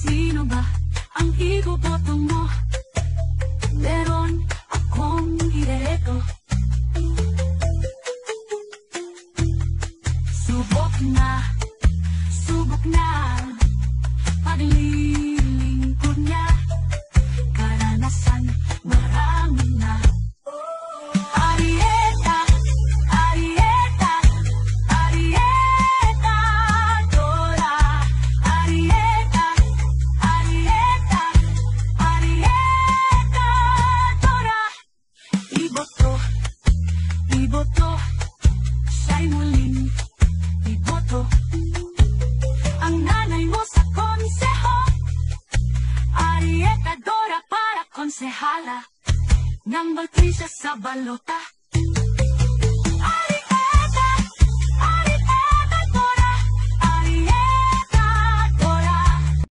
Sino ba ang iboboto mo? Meron akong irereto. Subok na paglilingkod niya. Karanasan marami na. Arieta, Arieta, Arieta Dora. Arieta, Arieta, Arieta Dora. Iboto, siya'y muling iboto. Ang nanay mo sa konseho, Arieta Dora para konsehala ng Baltrisya sa balota.